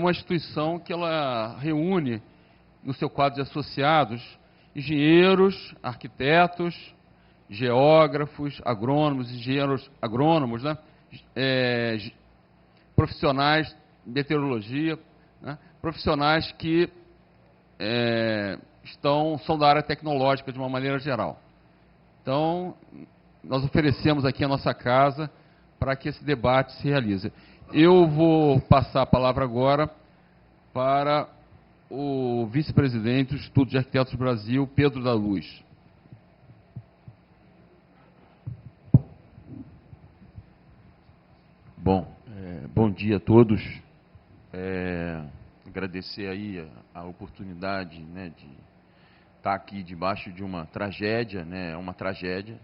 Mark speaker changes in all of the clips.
Speaker 1: uma instituição que ela reúne no seu quadro de associados engenheiros, arquitetos, geógrafos, agrônomos, engenheiros agrônomos, né? Profissionais de meteorologia, né? Profissionais que são da área tecnológica de uma maneira geral. Então, nós oferecemos aqui a nossa casa para que esse debate se realize. Eu vou passar a palavra agora para o vice-presidente do Instituto de Arquitetos do Brasil, Pedro da Luz.
Speaker 2: Bom, bom dia a todos. Agradecer aí a oportunidade, né, de estar aqui debaixo de uma tragédia, né, uma tragédia,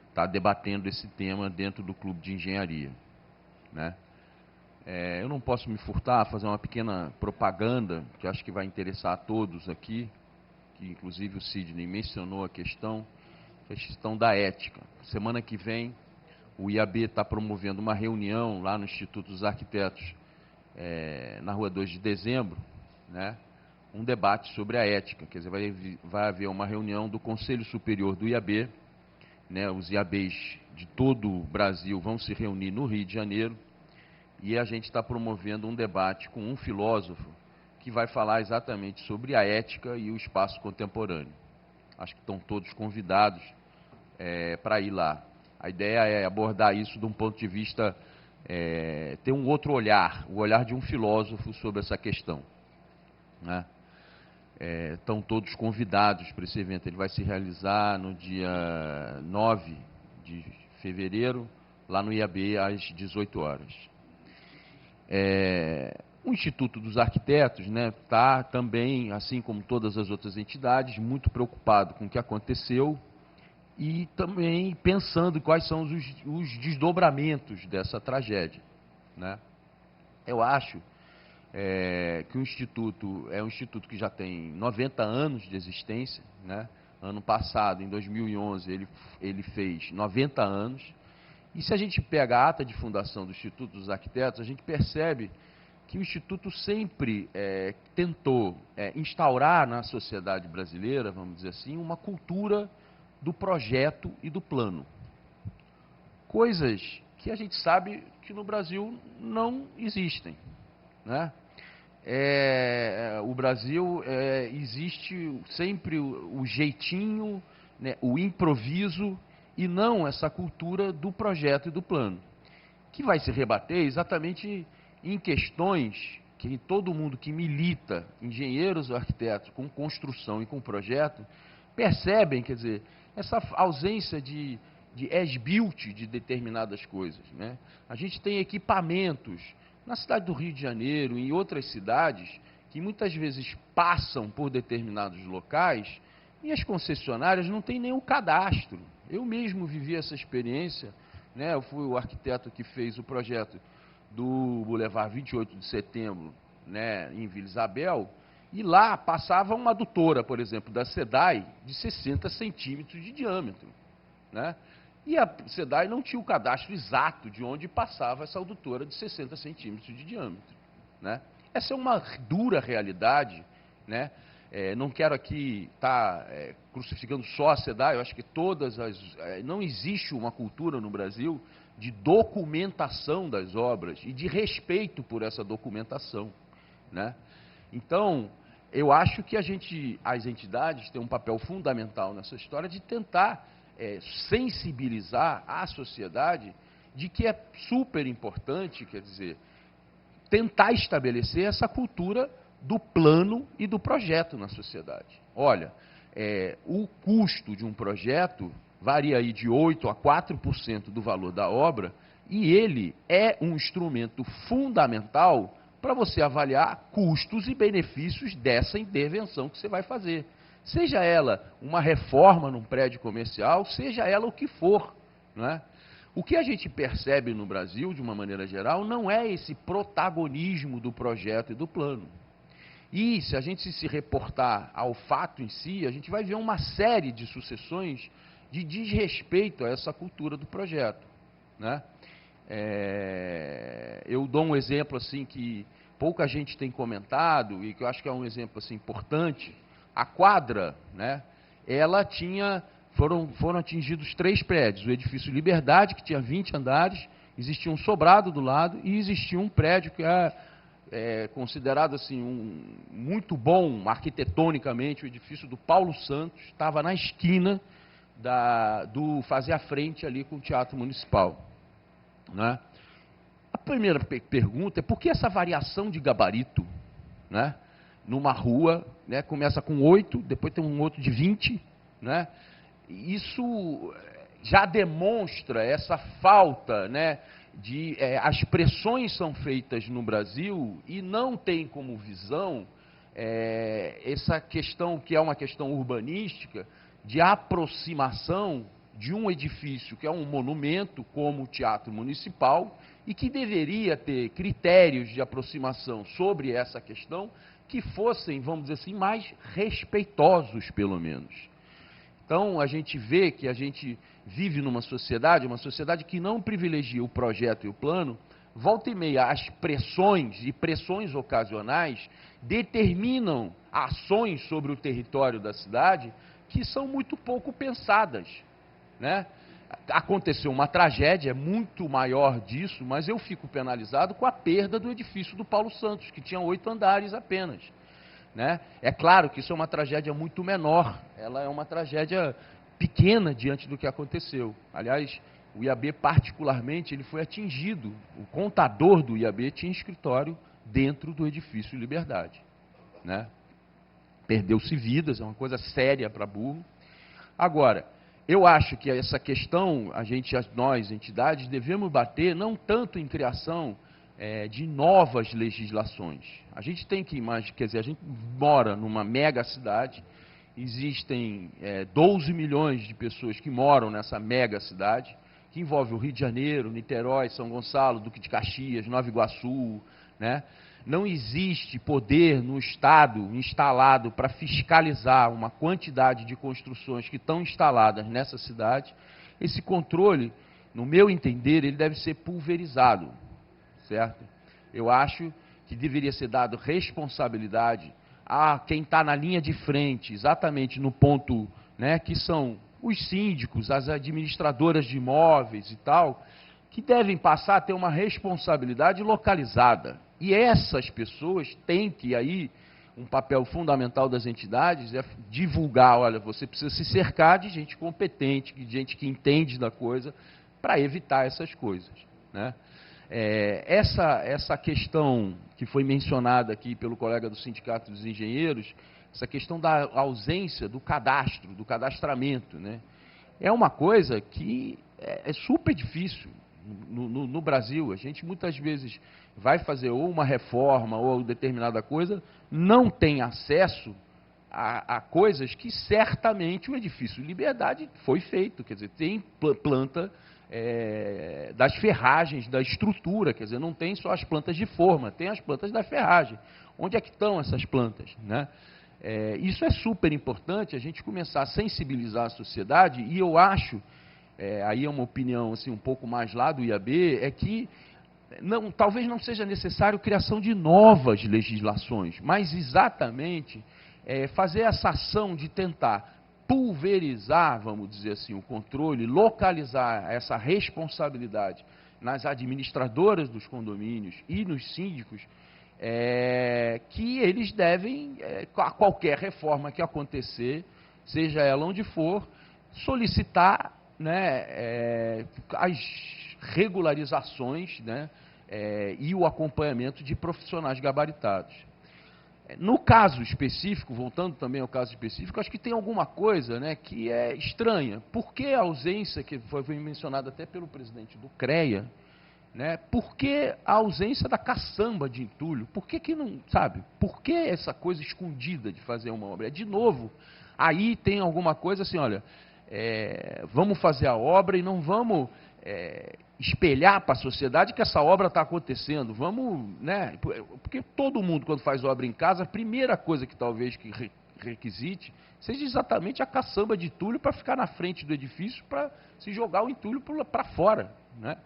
Speaker 2: estar debatendo esse tema dentro do Clube de Engenharia, né. Eu não posso me furtar a fazer uma pequena propaganda, que acho que vai interessar a todos aqui, que inclusive o Sidney mencionou a questão da ética. Semana que vem, o IAB está promovendo uma reunião lá no Instituto dos Arquitetos, na Rua 2 de Dezembro, né, um debate sobre a ética. Quer dizer, vai haver uma reunião do Conselho Superior do IAB, né, os IABs de todo o Brasil vão se reunir no Rio de Janeiro, e a gente está promovendo um debate com um filósofo que vai falar exatamente sobre a ética e o espaço contemporâneo. Acho que estão todos convidados para ir lá. A ideia é abordar isso de um ponto de vista, ter um outro olhar, o olhar de um filósofo sobre essa questão, né? Estão todos convidados para esse evento. Ele vai se realizar no dia 9 de fevereiro, lá no IAB, às 18 horas. O Instituto dos Arquitetos está também, assim como todas as outras entidades, muito preocupado com o que aconteceu e também pensando em quais são os desdobramentos dessa tragédia, né? Eu acho que o Instituto é um instituto que já tem 90 anos de existência, né? Ano passado, em 2011, ele fez 90 anos. E se a gente pega a ata de fundação do Instituto dos Arquitetos, a gente percebe que o Instituto sempre tentou instaurar na sociedade brasileira, vamos dizer assim, uma cultura do projeto e do plano. Coisas que a gente sabe que no Brasil não existem, né? O Brasil existe sempre o jeitinho, né, o improviso, e não essa cultura do projeto e do plano, que vai se rebater exatamente em questões que todo mundo que milita, engenheiros ou arquitetos, com construção e com projeto, percebem, quer dizer, essa ausência de as-built de determinadas coisas, né? A gente tem equipamentos na cidade do Rio de Janeiro e em outras cidades que muitas vezes passam por determinados locais e as concessionárias não têm nenhum cadastro. Eu mesmo vivi essa experiência, né? Eu fui o arquiteto que fez o projeto do Boulevard 28 de Setembro, né, em Vila Isabel, e lá passava uma adutora, por exemplo, da SEDAI, de 60 centímetros de diâmetro, né? E a SEDAI não tinha o cadastro exato de onde passava essa adutora de 60 centímetros de diâmetro, né? Essa é uma dura realidade, né? Não quero aqui estar crucificando só a SEDAI, eu acho que não existe uma cultura no Brasil de documentação das obras e de respeito por essa documentação, né? Então, eu acho que as entidades têm um papel fundamental nessa história de tentar sensibilizar a sociedade de que é super importante, quer dizer, tentar estabelecer essa cultura do plano e do projeto na sociedade. Olha, o custo de um projeto varia aí de 8% a 4% do valor da obra, e ele é um instrumento fundamental para você avaliar custos e benefícios dessa intervenção que você vai fazer. Seja ela uma reforma num prédio comercial, seja ela o que for, não é? O que a gente percebe no Brasil, de uma maneira geral, não é esse protagonismo do projeto e do plano. E se a gente se reportar ao fato em si, a gente vai ver uma série de sucessões de desrespeito a essa cultura do projeto, né? Eu dou um exemplo assim que pouca gente tem comentado, e que eu acho que é um exemplo assim, importante, a quadra, né, ela tinha, foram atingidos 3 prédios, o edifício Liberdade, que tinha 20 andares, existia um sobrado do lado, e existia um prédio que é considerado assim, muito bom arquitetonicamente, o edifício do Paulo Santos, estava na esquina fazer a frente ali com o Teatro Municipal, né? A primeira pergunta é por que essa variação de gabarito, né? Numa rua, né? Começa com 8, depois tem um outro de 20, né? Isso já demonstra essa falta, né? As pressões são feitas no Brasil e não tem como visão essa questão, que é uma questão urbanística, de aproximação de um edifício que é um monumento, como o Teatro Municipal, e que deveria ter critérios de aproximação sobre essa questão que fossem, vamos dizer assim, mais respeitosos, pelo menos. Então, a gente vê que a gente vive numa sociedade, uma sociedade que não privilegia o projeto e o plano. Volta e meia, as pressões e pressões ocasionais determinam ações sobre o território da cidade que são muito pouco pensadas, né? Aconteceu uma tragédia muito maior disso, mas eu fico penalizado com a perda do edifício do Paulo Santos, que tinha 8 andares apenas, né? É claro que isso é uma tragédia muito menor, ela é uma tragédia pequena diante do que aconteceu. Aliás, o IAB particularmente, ele foi atingido, o contador do IAB tinha escritório dentro do edifício Liberdade, né? Perdeu-se vidas, é uma coisa séria para burro. Agora, eu acho que essa questão, nós, entidades, devemos bater não tanto em criação de novas legislações. A gente tem que imaginar, quer dizer, a gente mora numa mega cidade, existem 12 milhões de pessoas que moram nessa mega cidade, que envolve o Rio de Janeiro, Niterói, São Gonçalo, Duque de Caxias, Nova Iguaçu, né? Não existe poder no Estado instalado para fiscalizar uma quantidade de construções que estão instaladas nessa cidade. Esse controle, no meu entender, ele deve ser pulverizado, certo? Eu acho que deveria ser dado responsabilidade a quem está na linha de frente, exatamente no ponto, né, que são os síndicos, as administradoras de imóveis e tal, que devem passar a ter uma responsabilidade localizada. E essas pessoas têm que, aí, um papel fundamental das entidades é divulgar, olha, você precisa se cercar de gente competente, de gente que entende da coisa, para evitar essas coisas, né? Essa questão que foi mencionada aqui pelo colega do Sindicato dos Engenheiros, essa questão da ausência do cadastro, do cadastramento, né? É uma coisa que é super difícil no Brasil. A gente muitas vezes vai fazer ou uma reforma ou determinada coisa, não tem acesso a coisas que certamente o edifício Liberdade foi feito, quer dizer, tem planta das ferragens, da estrutura, quer dizer, não tem só as plantas de forma, tem as plantas da ferragem. Onde é que estão essas plantas, né? Isso é super importante, a gente começar a sensibilizar a sociedade, e eu acho, aí é uma opinião assim, um pouco mais lá do IAB, é que talvez não seja necessário criação de novas legislações, mas exatamente fazer essa ação de tentar pulverizar, vamos dizer assim, o controle, localizar essa responsabilidade nas administradoras dos condomínios e nos síndicos, que eles devem, a qualquer reforma que acontecer, seja ela onde for, solicitar, né, as regularizações, né, e o acompanhamento de profissionais gabaritados. No caso específico, voltando também ao caso específico, acho que tem alguma coisa, né, que é estranha. Por que a ausência, que foi mencionada até pelo presidente do CREA, né, por que a ausência da caçamba de entulho? Por que não, sabe? Por que essa coisa escondida de fazer uma obra? De novo, aí tem alguma coisa assim, olha, vamos fazer a obra e não vamos espelhar para a sociedade que essa obra está acontecendo. Vamos, né? Porque todo mundo, quando faz obra em casa, a primeira coisa que talvez que requisite seja exatamente a caçamba de entulho para ficar na frente do edifício para se jogar o entulho para fora, né?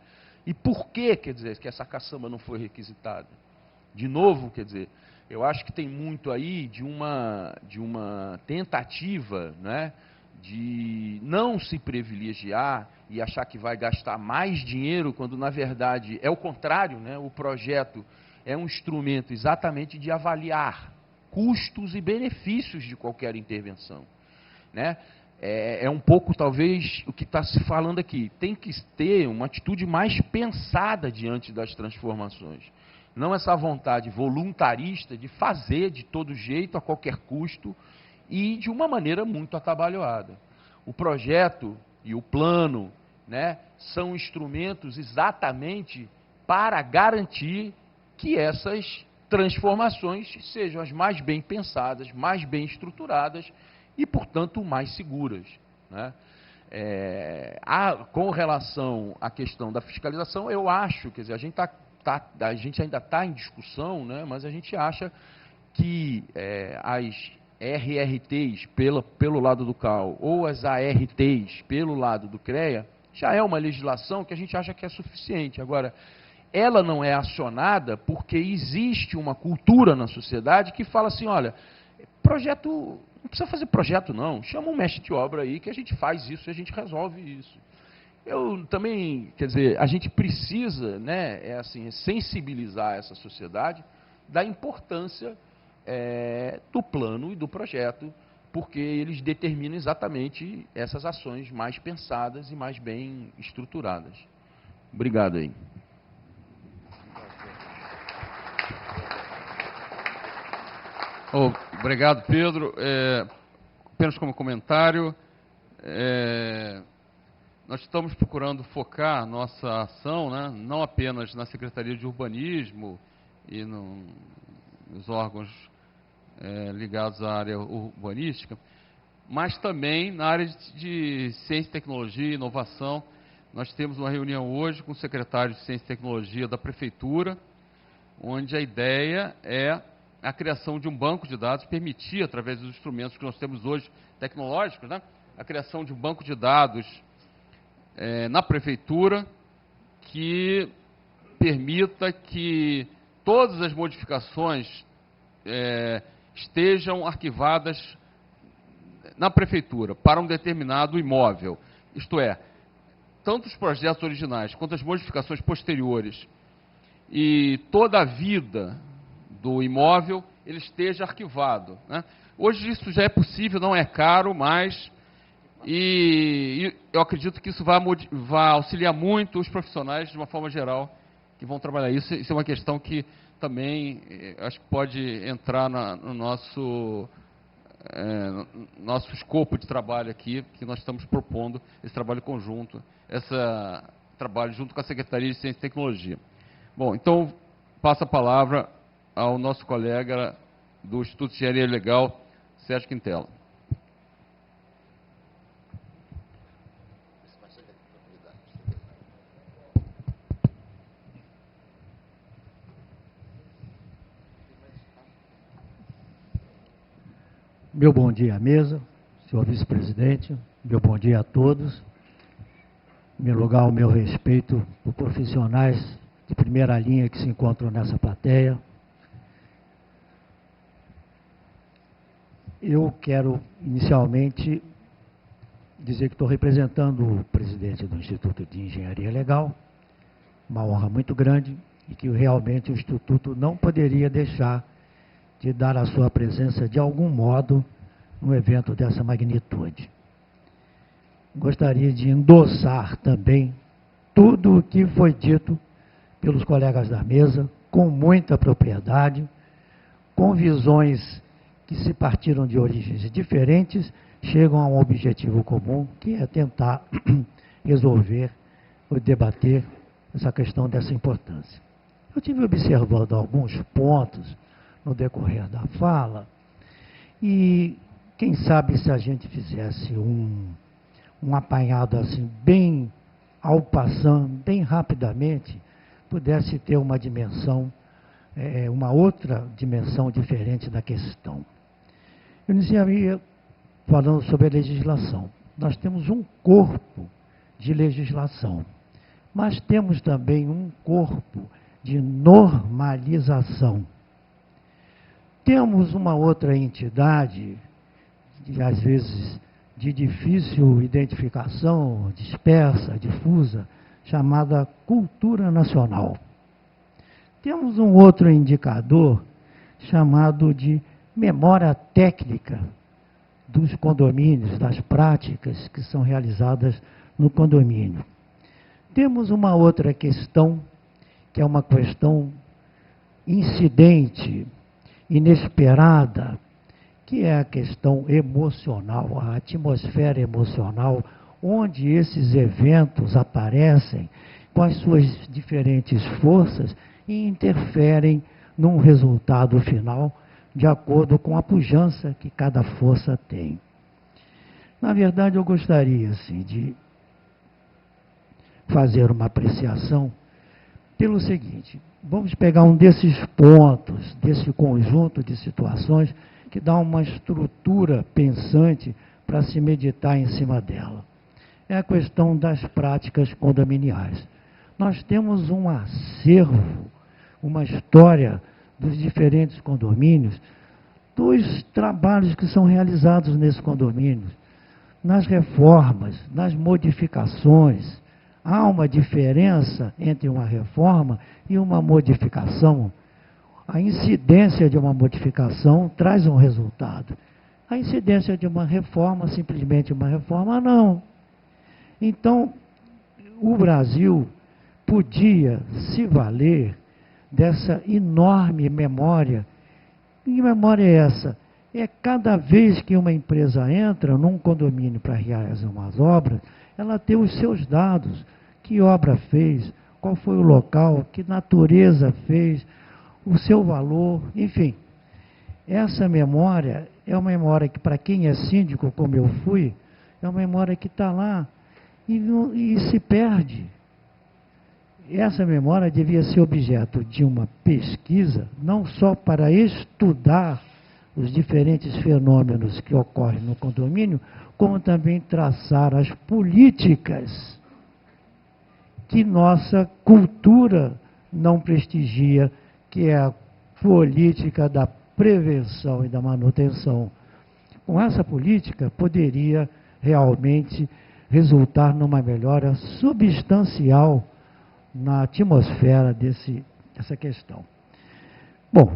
Speaker 2: E por que, quer dizer, que essa caçamba não foi requisitada? De novo, quer dizer, eu acho que tem muito aí de uma tentativa, né, de não se privilegiar e achar que vai gastar mais dinheiro, quando na verdade é o contrário, né? O projeto é um instrumento exatamente de avaliar custos e benefícios de qualquer intervenção, né? É um pouco, talvez, o que está se falando aqui. Tem que ter uma atitude mais pensada diante das transformações. Não essa vontade voluntarista de fazer de todo jeito, a qualquer custo, e de uma maneira muito atabalhoada. O projeto e o plano, né, são instrumentos exatamente para garantir que essas transformações sejam as mais bem pensadas, mais bem estruturadas e, portanto, mais seguras, né? Com relação à questão da fiscalização, eu acho, quer dizer, a gente ainda está em discussão, né, mas a gente acha que as RRTs pelo lado do CAL ou as ARTs pelo lado do CREA já é uma legislação que a gente acha que é suficiente. Agora, ela não é acionada porque existe uma cultura na sociedade que fala assim, olha, projeto, não precisa fazer projeto não, chama um mestre de obra aí que a gente faz isso e a gente resolve isso. Eu também, quer dizer, a gente precisa, né, sensibilizar essa sociedade da importância do plano e do projeto, porque eles determinam exatamente essas ações mais pensadas e mais bem estruturadas. Obrigado aí.
Speaker 1: Obrigado, Pedro. Apenas como comentário, nós estamos procurando focar nossa ação, né, não apenas na Secretaria de Urbanismo e nos órgãos ligados à área urbanística, mas também na área de ciência, tecnologia e inovação. Nós temos uma reunião hoje com o secretário de Ciência e Tecnologia da Prefeitura, onde a ideia é a criação de um banco de dados, permitir, através dos instrumentos que nós temos hoje, tecnológicos, né, a criação de um banco de dados na Prefeitura, que permita que todas as modificações estejam arquivadas na Prefeitura para um determinado imóvel. Isto é, tanto os projetos originais quanto as modificações posteriores e toda a vida do imóvel, ele esteja arquivado, né? Hoje isso já é possível, não é caro, mas e eu acredito que isso vai auxiliar muito os profissionais, de uma forma geral, que vão trabalhar isso. Isso é uma questão que também acho que pode entrar no nosso escopo de trabalho aqui, que nós estamos propondo esse trabalho conjunto, esse trabalho junto com a Secretaria de Ciência e Tecnologia. Bom, então, passo a palavra ao nosso colega do Instituto de Engenharia Legal, Sérgio Quintela.
Speaker 3: Meu bom dia à mesa, senhor vice-presidente, meu bom dia a todos. Em primeiro lugar, o meu respeito por profissionais de primeira linha que se encontram nessa plateia. Eu quero, inicialmente, dizer que estou representando o presidente do Instituto de Engenharia Legal, uma honra muito grande, e que realmente o Instituto não poderia deixar de dar a sua presença de algum modo num evento dessa magnitude. Gostaria de endossar também tudo o que foi dito pelos colegas da mesa, com muita propriedade, com visões que se partiram de origens diferentes, chegam a um objetivo comum, que é tentar resolver ou debater essa questão dessa importância. Eu tive observando alguns pontos no decorrer da fala, e quem sabe se a gente fizesse um apanhado assim, bem ao passant, bem rapidamente, pudesse ter uma dimensão, uma outra dimensão diferente da questão. Eu iniciaria falando sobre a legislação. Nós temos um corpo de legislação, mas temos também um corpo de normalização. Temos uma outra entidade, às vezes de difícil identificação, dispersa, difusa, chamada cultura nacional. Temos um outro indicador chamado de memória técnica dos condomínios, das práticas que são realizadas no condomínio. Temos uma outra questão, que é uma questão incidente, inesperada, que é a questão emocional, a atmosfera emocional, onde esses eventos aparecem com as suas diferentes forças e interferem num resultado final, de acordo com a pujança que cada força tem. Na verdade, eu gostaria, assim, de fazer uma apreciação pelo seguinte: vamos pegar um desses pontos, desse conjunto de situações, que dá uma estrutura pensante para se meditar em cima dela. É a questão das práticas condominiais. Nós temos um acervo, uma história dos diferentes condomínios, dos trabalhos que são realizados nesses condomínios, nas reformas, nas modificações. Há uma diferença entre uma reforma e uma modificação. A incidência de uma modificação traz um resultado. A incidência de uma reforma, simplesmente uma reforma, não. Então, o Brasil podia se valer dessa enorme memória. Que memória é essa? É cada vez que uma empresa entra num condomínio para realizar umas obras, ela tem os seus dados. Que obra fez, qual foi o local, que natureza fez, o seu valor, enfim. Essa memória é uma memória que, para quem é síndico, como eu fui, é uma memória que está lá e se perde. Essa memória devia ser objeto de uma pesquisa, não só para estudar os diferentes fenômenos que ocorrem no condomínio, como também traçar as políticas que nossa cultura não prestigia, que é a política da prevenção e da manutenção. Com essa política, poderia realmente resultar numa melhora substancial na atmosfera dessa questão. Bom,